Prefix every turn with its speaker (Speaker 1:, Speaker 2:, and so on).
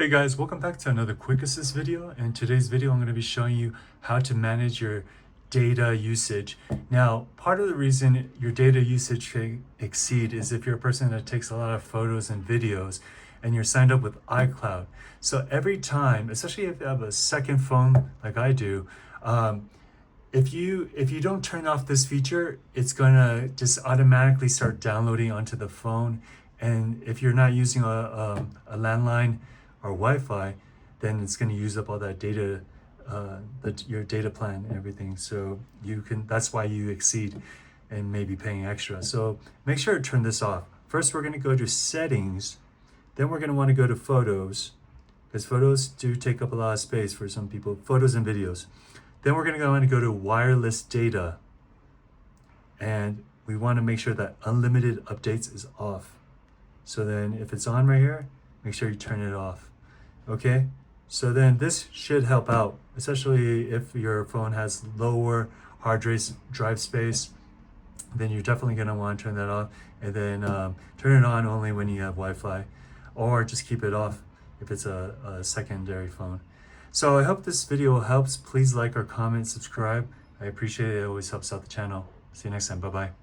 Speaker 1: Hey guys, welcome back to another quick assist video. In today's video, I'm going to be showing you how to manage your data usage. Now, part of the reason your data usage can exceed is if you're a person that takes a lot of photos and videos and you're signed up with iCloud. So every time, especially if you have a second phone like I do, if you don't turn off this feature, it's gonna just automatically start downloading onto the phone. And if you're not using a landline or Wi-Fi, then it's going to use up all that data, your data plan and everything. So that's why you exceed and maybe paying extra. So make sure to turn this off. First, we're going to go to settings. Then we're going to want to go to photos, because photos do take up a lot of space for some people, photos and videos. Then we're going to want to go to wireless data. And we want to make sure that unlimited updates is off. So then if it's on right here, make sure you turn it off. Okay, so then this should help out, especially if your phone has lower hard drive space. Then you're definitely going to want to turn that off, and then turn it on only when you have Wi-Fi, or just keep it off if it's a secondary phone. So I hope this video helps. Please like or comment, subscribe. I appreciate it. It always helps out the channel. See you next time. Bye-bye.